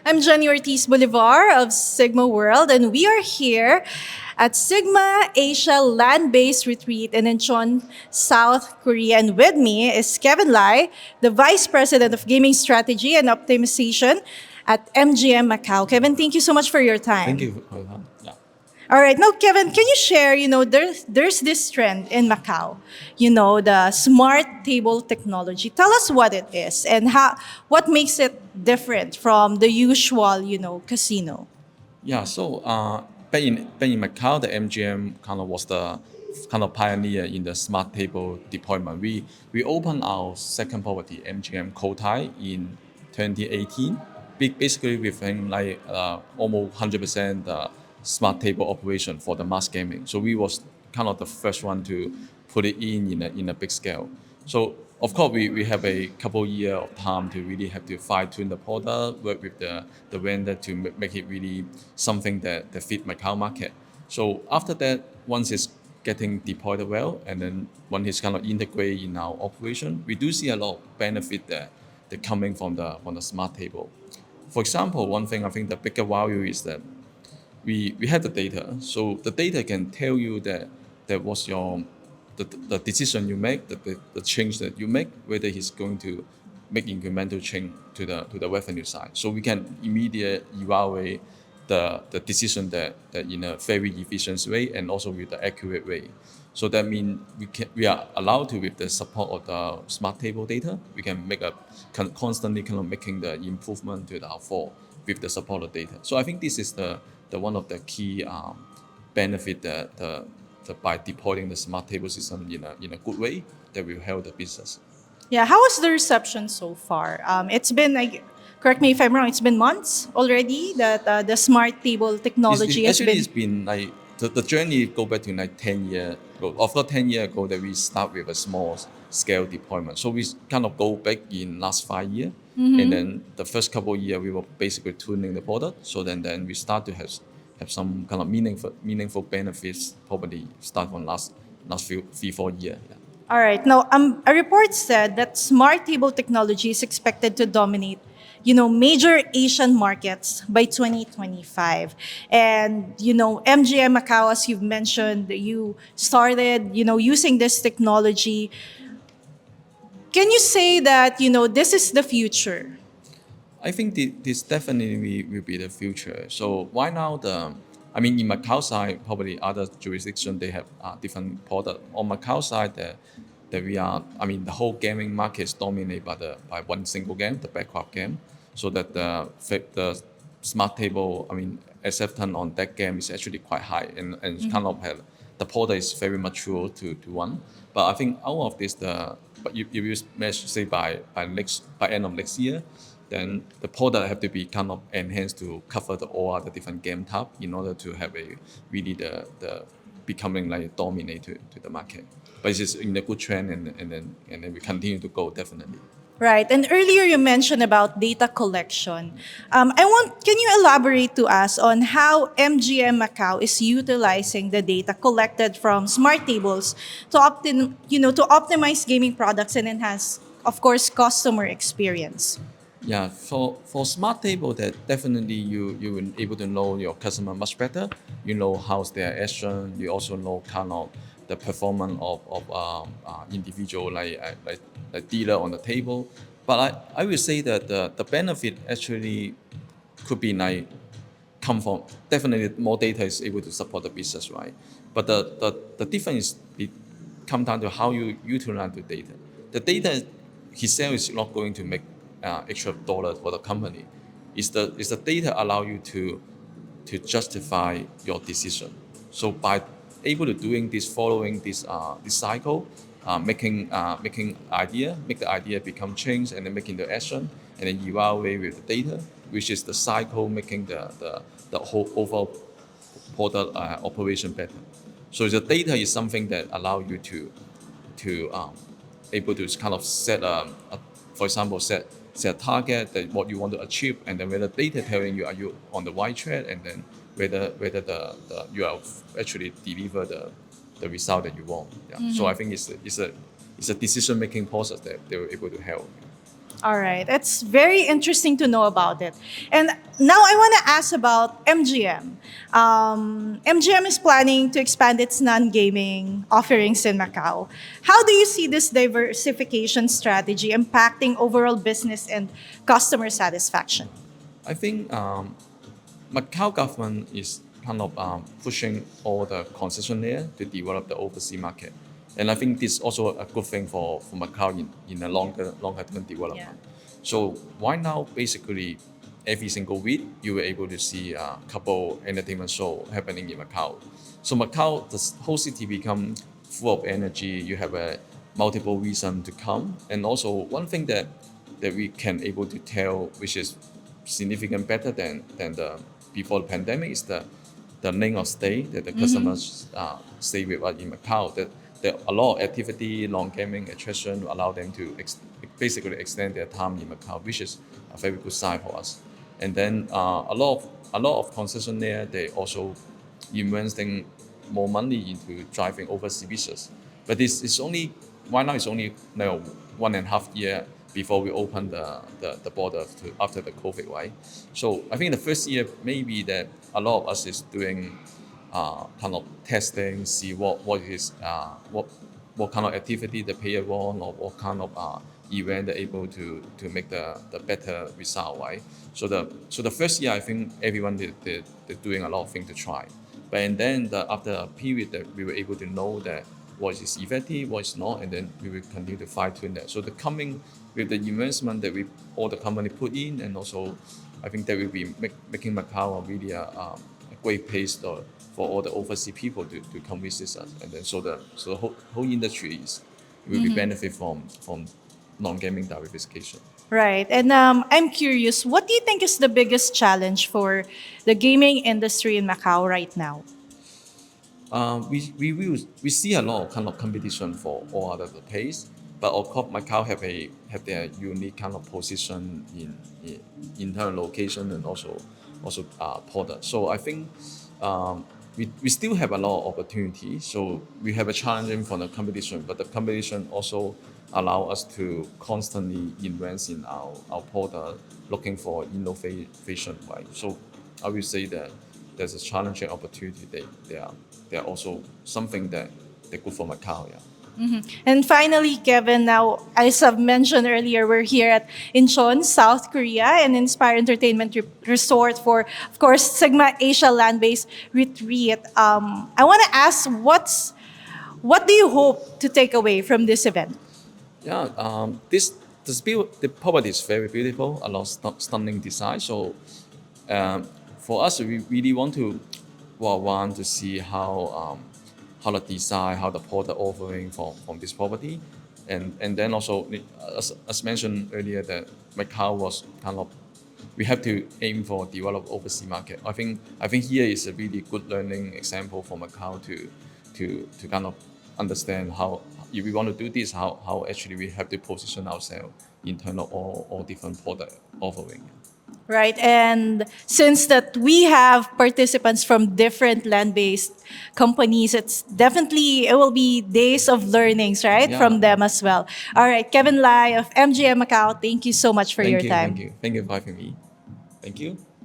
I'm Jenny Ortiz-Bolivar of Sigma World, and we are here at Sigma Asia Land-Based Retreat in Incheon, South Korea. And with me is Kevin Lei, the Vice President of Gaming Strategy and Optimization at MGM Macau. Kevin, thank you so much for your time. Thank you. Yeah. All right. Now, Kevin, can you share, there's this trend in Macau, the smart table technology. Tell us what it is and what makes it different from the usual, casino. Yeah. So back in Macau, the MGM kind of was the kind of pioneer in the smart table deployment. We opened our second property, MGM Cotai, in 2018. Basically, within like almost 100% smart table operation for the mass gaming. So we was kind of the first one to put it in a big scale. So of course we have a couple year of time to really have to fine tune the product, work with the vendor to make it really something that fit Macau market. So after that, once it's getting deployed well, and then when it's kind of integrated in our operation, we do see a lot of benefit that coming from the smart table. For example, one thing I think the bigger value is that we have the data. So the data can tell you that was the decision you make, the change that you make, whether he's going to make incremental change to the revenue side. So we can immediately evaluate the decision that in a very efficient way and also with the accurate way. So that means we are allowed to, with the support of the smart table data, we can make constantly kind of making the improvement to our fall with the support of data. So I think this is the one of the key benefit that by deploying the smart table system in a good way that will help the business. Yeah, how was the reception so far? It's been, like, correct me if I'm wrong, it's been months already that the smart table technology has Actually, been. it's been like the journey go back to like 10 years ago. After 10 years ago, that we start with a small scale deployment. So we kind of go back in last 5 years. And then the first couple of years, we were basically tuning the product. So then we start to have some kind of meaningful benefits probably start from last few 3-4 years. Yeah. All right. Now, a report said that smart table technology is expected to dominate, major Asian markets by 2025. And, MGM Macau, as you've mentioned, you started, using this technology. Can you say that, this is the future? I think this definitely will be the future. So why now I mean, in Macau side, probably other jurisdiction they have different product. On Macau side, that we are, I mean, the whole gaming market is dominated by one single game, the backup game. So that the smart table, I mean, acceptance on that game is actually quite high, and kind of have the product is very mature to one. But I think out of this, but if you manage to say by end of next year, then the product have to be kind of enhanced to cover all other different game type in order to have a really the becoming like dominate to the market. But it's just in a good trend, and then we continue to go definitely. Right. And earlier you mentioned about data collection. Can you elaborate to us on how MGM Macau is utilizing the data collected from smart tables to to optimize gaming products and enhance, of course, customer experience? Yeah, for smart table, that definitely you will able to know your customer much better. You know how's their action. You also know kind of the performance of individual like dealer on the table. But I will say that the benefit actually could be like come from definitely more data is able to support the business, right? But the difference is it come down to how you utilize the data. The data itself is not going to make extra dollars for the company. Is the data allow you to justify your decision? So by able to doing this, following this cycle, making make the idea become change, and then making the action, and then evaluate with the data, which is the cycle making the whole overall product operation better. So the data is something that allow you to able to kind of set for example, set a target that what you want to achieve, and then whether data telling you are you on the right track, and then whether the you are actually deliver the result that you want. Yeah. So I think it's a decision making process that they were able to help. All right. It's very interesting to know about it. And now I want to ask about MGM. MGM is planning to expand its non-gaming offerings in Macau. How do you see this diversification strategy impacting overall business and customer satisfaction? I think Macau government is kind of pushing all the concessionaire to develop the overseas market. And I think this is also a good thing for Macau in a longer term development. Yeah. So why now basically every single week you were able to see a couple entertainment show happening in Macau. So Macau, the whole city become full of energy. You have a multiple reason to come. And also one thing that we can able to tell, which is significant better than the before the pandemic, is the length of stay that the customers stay with us in Macau. That there a lot of activity, long gaming attraction allow them to basically extend their time in Macau, which is a very good sign for us. And then a lot of concessionaire, they also investing more money into driving overseas business. But this is only right now it's only 1.5 year before we open the border to after the COVID, right? So I think the first year maybe that a lot of us is doing kind of testing, see what kind of activity the player want or what kind of event they're able to make the better result, right? So the first year I think everyone they're doing a lot of things to try. But and then after a period that we were able to know that what is effective, what is not, and then we will continue to fine tune that. So the coming with the investment that we all the company put in, and also I think that will be making Macau a really a great place for all the overseas people to come visit us, and then so the whole industry will be benefit from non-gaming diversification. Right. And I'm curious, what do you think is the biggest challenge for the gaming industry in Macau right now? We see a lot of kind of competition for all other the place, but of course Macau have their unique kind of position in terms of location and also product. So I think we still have a lot of opportunity. So we have a challenge for the competition, but the competition also allow us to constantly invest in our product, looking for innovation, right? So I will say that there's a challenging opportunity. They are also something that they're good for Macau, yeah. And finally, Kevin, now, as I've mentioned earlier, we're here at Incheon, South Korea, an Inspire Entertainment Resort for, of course, Sigma Asia land-based retreat. I want to ask, what do you hope to take away from this event? Yeah, the property is very beautiful, a lot of stunning design. So for us, we really want to see how the design, how the product offering from this property, and then also as mentioned earlier that Macau was kind of we have to aim for develop overseas market. I think here is a really good learning example for Macau to kind of understand how if we want to do this, how actually we have to position ourselves in terms of all different product offering. Right. And since that we have participants from different land-based companies, it will be days of learnings, right? Yeah. From them as well. All right. Kevin Lei of MGM Macau, thank you so much for your time. Thank you for having me. Thank you.